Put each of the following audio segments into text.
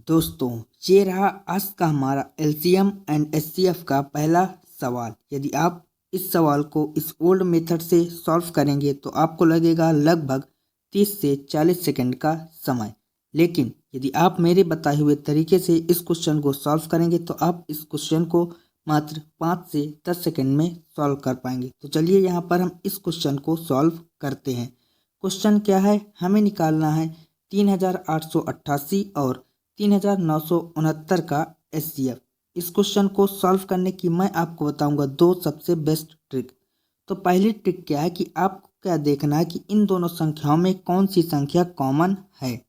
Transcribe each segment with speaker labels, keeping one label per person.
Speaker 1: दोस्तों, ये रहा आज का हमारा एलसीएम एंड एचसीएफ का पहला सवाल। यदि आप इस सवाल को इस ओल्ड मेथड से सॉल्व करेंगे तो आपको लगेगा लगभग 30 से 40 सेकंड का समय। लेकिन यदि आप मेरे बताए हुए तरीके से इस क्वेश्चन को सॉल्व करेंगे तो आप इस क्वेश्चन को मात्र 5 से 10 सेकंड में सॉल्व कर पाएंगे। तो चलिए यहाँ पर हम इस क्वेश्चन को सॉल्व करते हैं। क्वेश्चन क्या है, हमें निकालना है 3888 और 3969 का एचसीएफ। इस क्वेश्चन को सॉल्व करने की मैं आपको बताऊंगा दो सबसे बेस्ट ट्रिक। तो पहली ट्रिक क्या है कि आपको क्या देखना है कि इन दोनों संख्याओं में कौन सी संख्या कॉमन है।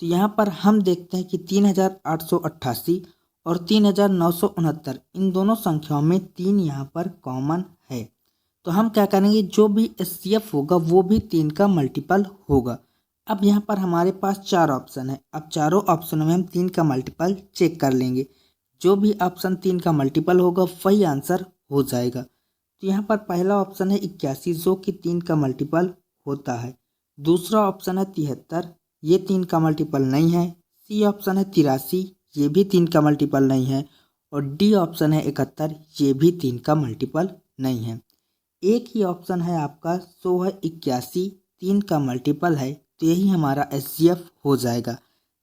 Speaker 1: तो यहाँ पर हम देखते हैं कि 3888 और 3969 इन दोनों संख्याओं में 3 यहाँ पर कॉमन है। तो हम क्या करेंगे, जो भी एचसीएफ होगा वो भी 3 का मल्टीपल होगा। अब यहाँ पर हमारे पास 4 ऑप्शन है। अब चारों ऑप्शनों में हम 3 का मल्टीपल चेक कर लेंगे। जो भी ऑप्शन 3 का मल्टीपल होगा वही आंसर हो जाएगा। तो यहाँ पर पहला ऑप्शन है 81 जो कि 3 का मल्टीपल होता है। दूसरा ऑप्शन है 73, ये 3 का मल्टीपल नहीं है। सी ऑप्शन है 83, ये भी 3 का मल्टीपल नहीं है। और डी ऑप्शन है 71, ये भी 3 का मल्टीपल नहीं है। एक ही ऑप्शन है आपका, सो है 81, 3 का मल्टीपल है। तो यही हमारा एचसीएफ हो जाएगा।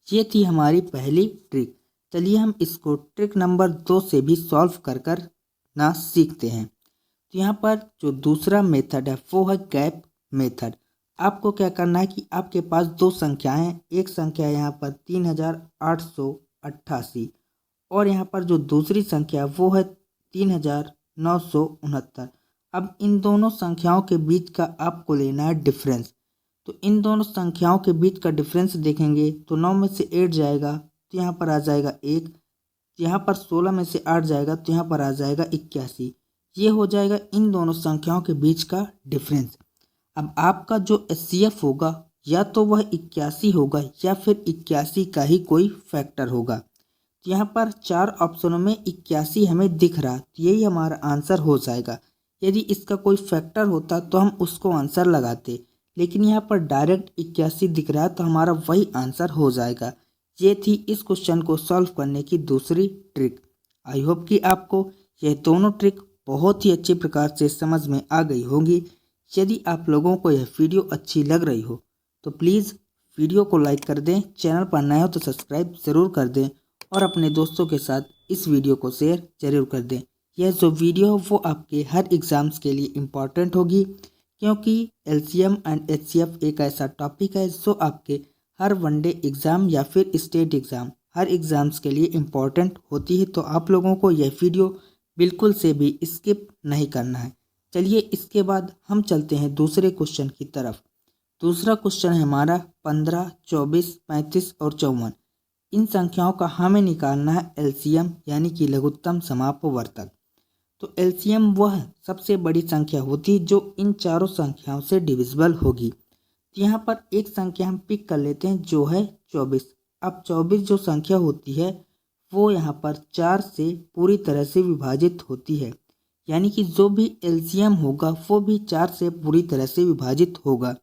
Speaker 1: ये थी हमारी पहली ट्रिक। चलिए हम इसको ट्रिक नंबर 2 से भी सॉल्व कर ना सीखते हैं। तो यहाँ पर जो दूसरा मेथड है वो है गैप मेथड। आपको क्या करना है कि आपके पास दो संख्याएं हैं। एक संख्या यहाँ पर 3888 और यहाँ पर जो दूसरी संख्या वो है 3969। अब इन दोनों संख्याओं के बीच का आपको लेना है डिफरेंस। तो इन दोनों संख्याओं के बीच का डिफरेंस देखेंगे तो 9 में से 8 जाएगा तो यहाँ पर आ जाएगा 1। यहाँ पर 16 में से 8 जाएगा तो यहाँ पर आ जाएगा 81। ये हो जाएगा इन दोनों संख्याओं के बीच का डिफरेंस। अब आपका जो एचसीएफ होगा या तो वह 81 होगा या फिर 81 का ही कोई फैक्टर होगा। तो यहाँ पर 4 ऑप्शनों में 81 हमें दिख रहा, तो यही हमारा आंसर हो जाएगा। यदि इसका कोई फैक्टर होता तो हम उसको आंसर लगाते, लेकिन यहाँ पर डायरेक्ट 81 दिख रहा है तो हमारा वही आंसर हो जाएगा। ये थी इस क्वेश्चन को सॉल्व करने की दूसरी ट्रिक। आई होप कि आपको यह दोनों ट्रिक बहुत ही अच्छे प्रकार से समझ में आ गई होंगी। यदि आप लोगों को यह वीडियो अच्छी लग रही हो तो प्लीज़ वीडियो को लाइक कर दें, चैनल पर नए हो तो सब्सक्राइब ज़रूर कर दें और अपने दोस्तों के साथ इस वीडियो को शेयर जरूर कर दें। यह जो वीडियो हो वो आपके हर एग्ज़ाम्स के लिए इम्पॉर्टेंट होगी, क्योंकि एलसीएम एंड एचसीएफ एक ऐसा टॉपिक है जो आपके हर वनडे एग्ज़ाम या फिर स्टेट एग्ज़ाम हर एग्ज़ाम्स के लिए इम्पॉर्टेंट होती है। तो आप लोगों को यह वीडियो बिल्कुल से भी स्किप नहीं करना है। चलिए इसके बाद हम चलते हैं दूसरे क्वेश्चन की तरफ। दूसरा क्वेश्चन है हमारा 15, 24, 35 और 54। इन संख्याओं का हमें निकालना है एलसीएम यानी कि लघुत्तम समापवर्तक। तो एलसीएम वह सबसे बड़ी संख्या होती है जो इन चारों संख्याओं से डिविजिबल होगी। तो यहाँ पर एक संख्या हम पिक कर लेते हैं जो है 24। अब 24 जो संख्या होती है वो यहाँ पर 4 से पूरी तरह से विभाजित होती है, यानी कि जो भी एलसीएम होगा वो भी 4 से पूरी तरह से विभाजित होगा।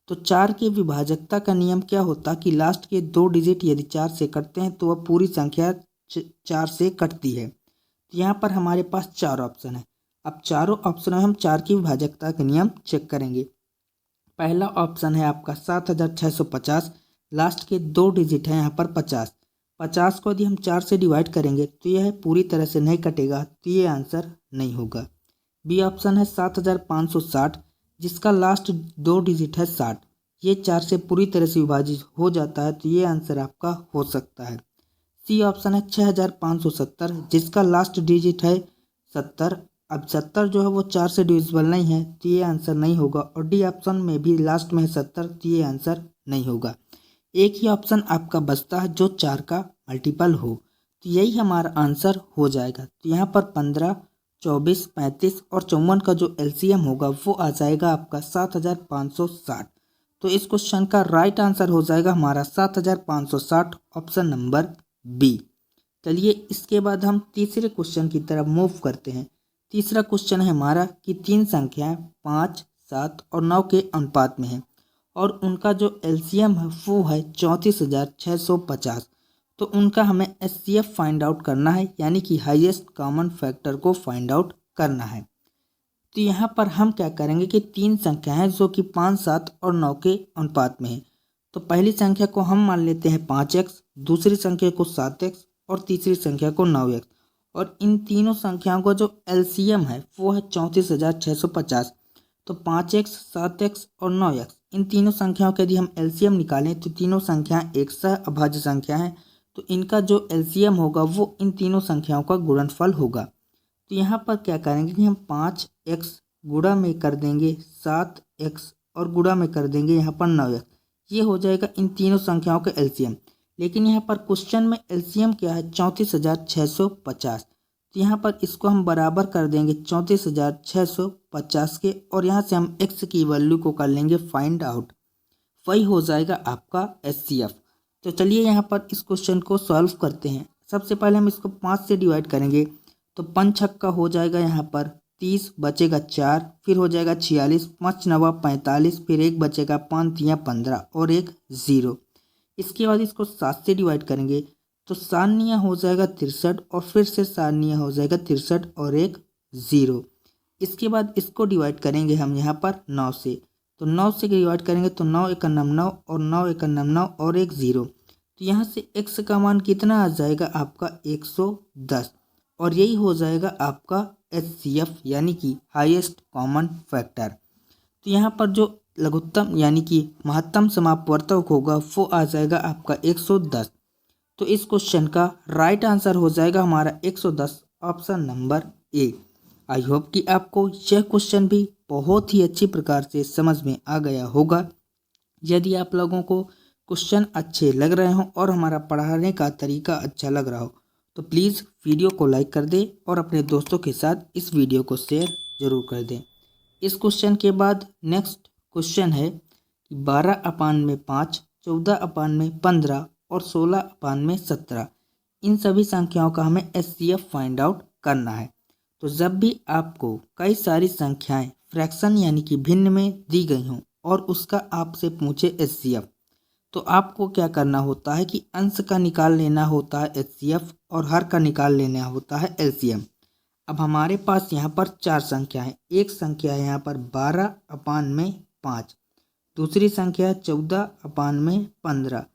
Speaker 1: तो 4 के विभाजकता का नियम क्या होता कि लास्ट के 2 डिजिट यदि 4 से कटते हैं तो वह पूरी संख्या 4 से कटती है। तो यहाँ पर हमारे पास 4 ऑप्शन है। अब चारों ऑप्शन में हम 4 की विभाजकता का नियम चेक करेंगे। पहला ऑप्शन है आपका 7650, लास्ट के 2 डिजिट हैं यहाँ पर 50। 50 को यदि हम 4 से डिवाइड करेंगे तो यह पूरी तरह से नहीं कटेगा, तो ये आंसर नहीं होगा। बी ऑप्शन है 7560, जिसका लास्ट 2 डिजिट है 60। ये 4 से पूरी तरह से विभाजित हो जाता है, तो ये आंसर आपका हो सकता है। सी ऑप्शन है 6570, जिसका लास्ट डिजिट है 70। अब 70 जो है वो 4 से डिविजिबल नहीं है, तो ये आंसर नहीं होगा। और डी ऑप्शन में भी लास्ट में है 70, तो ये आंसर नहीं होगा। एक ही ऑप्शन आपका बचता है जो 4 का मल्टीपल हो, तो यही हमारा आंसर हो जाएगा। तो यहाँ पर 15, 24, 35 और 54 का जो एलसीएम होगा वो आ जाएगा आपका 7560। तो इस क्वेश्चन का राइट आंसर हो जाएगा हमारा 7560, ऑप्शन नंबर बी। चलिए इसके बाद हम तीसरे क्वेश्चन की तरफ मूव करते हैं। तीसरा क्वेश्चन है हमारा कि 3 संख्याएं 5, 7 और 9 के अनुपात में है और उनका जो एलसीएम है वो है 34,650। तो उनका हमें HCF फाइंड आउट करना है, यानी कि हाईएस्ट कॉमन फैक्टर को फाइंड आउट करना है। तो यहाँ पर हम क्या करेंगे कि तीन संख्या हैं जो कि 5, 7 और 9 के अनुपात में है। तो पहली संख्या को हम मान लेते हैं 5x, दूसरी संख्या को 7x और तीसरी संख्या को 9x। और इन तीनों संख्याओं का जो LCM है वो है 34,650। तो 5x, 7x और 9x, इन तीनों संख्याओं का यदि हम LCM निकालें तो तीनों संख्याएं एक सह अभाज्य संख्या हैं, तो इनका जो LCM होगा वो इन तीनों संख्याओं का गुणनफल होगा। तो यहाँ पर क्या करेंगे कि हम 5x गुणा में कर देंगे 7x और गुणा में कर देंगे यहाँ पर 9x। ये हो जाएगा इन तीनों संख्याओं का LCM। लेकिन यहाँ पर क्वेश्चन में LCM क्या है 34,650। तो यहाँ पर इसको हम बराबर कर देंगे 34,650 के, और यहाँ से हम x की वैल्यू को कर लेंगे फाइंड आउट। वही हो जाएगा आपका HCF। तो चलिए यहाँ पर इस क्वेश्चन को सॉल्व करते हैं। सबसे पहले हम इसको 5 से डिवाइड करेंगे, तो 5 छक्का हो जाएगा यहाँ पर 30, बचेगा 4, फिर हो जाएगा 46, 5 नवा 45, फिर 1 बचेगा, 5 तियाँ 15 और 1 0। इसके बाद इसको 7 से डिवाइड करेंगे, तो 7 निया हो जाएगा 63 और फिर से 7 निया हो जाएगा 63 और 1 0। इसके बाद इसको डिवाइड करेंगे हम यहाँ पर 9 से, तो 9 से डिवाइड करेंगे तो 9 1 9 और 9 1 9 और 1 0। तो यहाँ से x का मान कितना आ जाएगा आपका 110, और यही हो जाएगा आपका HCF यानी कि हाईएस्ट कॉमन फैक्टर। तो यहाँ पर जो लघुत्तम यानी कि महत्तम समापवर्तक होगा वो आ जाएगा आपका 110। तो इस क्वेश्चन का राइट आंसर हो जाएगा हमारा 110, option number A. I hope कि आपको यह क्वेश्चन भी बहुत ही अच्छी प्रकार से समझ में आ गया होगा। यदि आप लोगों को क्वेश्चन अच्छे लग रहे हों और हमारा पढ़ाने का तरीका अच्छा लग रहा हो तो प्लीज़ वीडियो को लाइक कर दें और अपने दोस्तों के साथ इस वीडियो को शेयर ज़रूर कर दें। इस क्वेश्चन के बाद नेक्स्ट क्वेश्चन है कि 12/5, 14/15 और 16/17, इन सभी संख्याओं का हमें HCF फाइंड आउट करना है। तो जब भी आपको कई सारी संख्याएं फ्रैक्शन यानी कि भिन्न में दी गई हों और उसका आपसे पूछे HCF, तो आपको क्या करना होता है कि अंश का निकाल लेना होता है HCF और हर का निकाल लेना होता है LCM। अब हमारे पास यहाँ पर 4 संख्या है। एक संख्या है यहाँ पर 12/5, दूसरी संख्या है 14/15,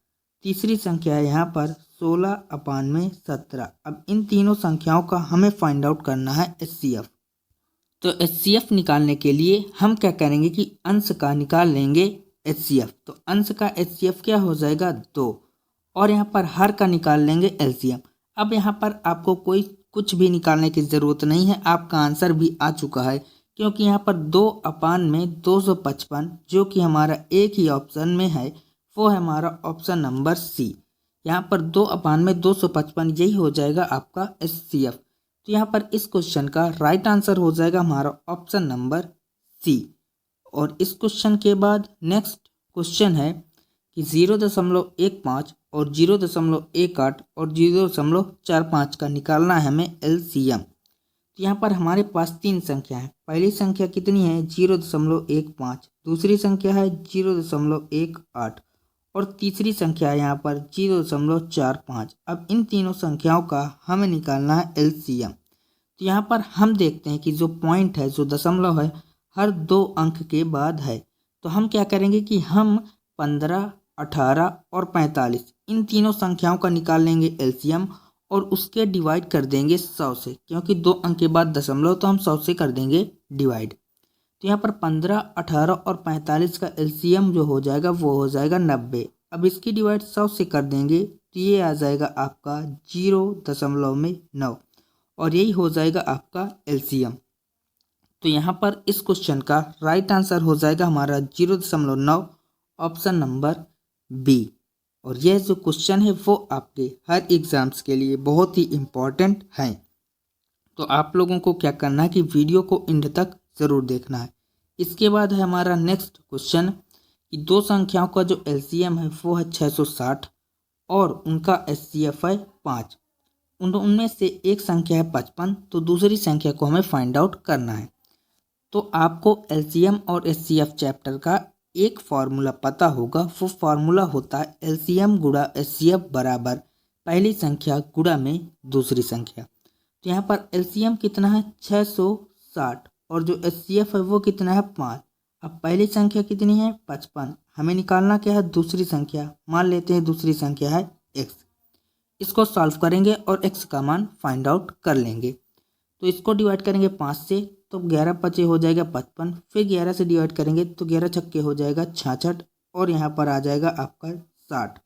Speaker 1: तीसरी संख्या है यहाँ पर 16/17। अब इन तीनों संख्याओं का हमें फाइंड आउट करना है HCF। तो HCF निकालने के लिए हम क्या करेंगे कि अंश का निकाल लेंगे HCF। तो अंश का HCF क्या हो जाएगा 2, और यहाँ पर हर का निकाल लेंगे LCM। अब यहाँ पर आपको कोई कुछ भी निकालने की ज़रूरत नहीं है, आपका आंसर भी आ चुका है, क्योंकि यहाँ पर 2/255 जो कि हमारा एक ही ऑप्शन में है वो है हमारा ऑप्शन नंबर C। यहाँ पर 2/255 यही हो जाएगा आपका HCF। तो यहाँ पर इस क्वेश्चन का राइट आंसर हो जाएगा हमारा ऑप्शन नंबर C। और इस क्वेश्चन के बाद नेक्स्ट क्वेश्चन है कि 0.15 और 0.18 और 0.45 का निकालना है हमें LCM। तो यहाँ पर हमारे पास 3 संख्या है। पहली संख्या कितनी है 0.15, दूसरी संख्या है 0.18 और तीसरी संख्या है यहाँ पर 0.45। अब इन तीनों संख्याओं का हमें निकालना है LCM। तो यहाँ पर हम देखते हैं कि जो पॉइंट है, जो दशमलव है, हर 2 अंक के बाद है। तो हम क्या करेंगे कि हम 15, 18 और 45 इन तीनों संख्याओं का निकाल लेंगे LCM और उसके डिवाइड कर देंगे 100 से, क्योंकि 2 अंक के बाद दशमलव तो हम 100 से कर देंगे डिवाइड। तो यहाँ पर 15, 18 और 45 का LCM जो हो जाएगा वो हो जाएगा 90। अब इसकी डिवाइड 100 से कर देंगे तो ये आ जाएगा आपका 0.9 और यही हो जाएगा आपका LCM। तो यहाँ पर इस क्वेश्चन का राइट आंसर हो जाएगा हमारा 0.9, ऑप्शन नंबर B। और यह जो क्वेश्चन है वो आपके हर एग्जाम्स के लिए बहुत ही इम्पोर्टेंट है। तो आप लोगों को क्या करना है कि वीडियो को एंड तक ज़रूर देखना है। इसके बाद है हमारा नेक्स्ट क्वेश्चन कि 2 संख्याओं का जो LCM है वो है 660 और उनका HCF है 5। उनमें से एक संख्या है 55, तो दूसरी संख्या को हमें फाइंड आउट करना है। तो आपको LCM और HCF चैप्टर का एक फार्मूला पता होगा। वो फार्मूला होता है LCM गुणा HCF बराबर पहली संख्या गुणा में दूसरी संख्या। तो यहाँ पर एलसीएम कितना है 660 और जो एचसीएफ है वो कितना है 5। अब पहली संख्या कितनी है 55, हमें निकालना क्या है दूसरी संख्या। मान लेते हैं दूसरी संख्या है x। इसको सॉल्व करेंगे और x का मान फाइंड आउट कर लेंगे। तो इसको डिवाइड करेंगे 5 से तो 11 पचे हो जाएगा 55, फिर 11 से डिवाइड करेंगे तो 11 छक्के हो जाएगा 66 और यहाँ पर आ जाएगा आपका 60।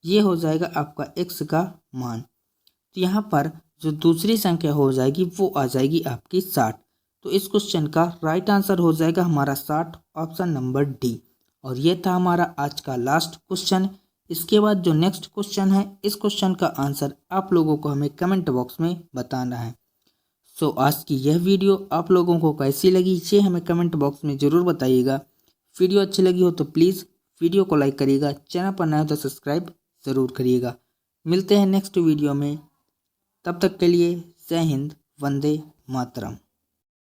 Speaker 1: ये हो जाएगा आपका x का मान। तो यहाँ पर जो दूसरी संख्या हो जाएगी वो आ जाएगी आपकी 60। तो इस क्वेश्चन का राइट आंसर हो जाएगा हमारा 60, ऑप्शन नंबर डी। और ये था हमारा आज का लास्ट क्वेश्चन। इसके बाद जो नेक्स्ट क्वेश्चन है, इस क्वेश्चन का आंसर आप लोगों को हमें कमेंट बॉक्स में बताना है। सो आज की यह वीडियो आप लोगों को कैसी लगी ये हमें कमेंट बॉक्स में ज़रूर बताइएगा। वीडियो अच्छी लगी हो तो प्लीज़ वीडियो को लाइक करिएगा, चैनल पर नए हो तो सब्सक्राइब ज़रूर करिएगा। मिलते हैं नेक्स्ट वीडियो में, तब तक के लिए जय हिंद, वंदे मातरम।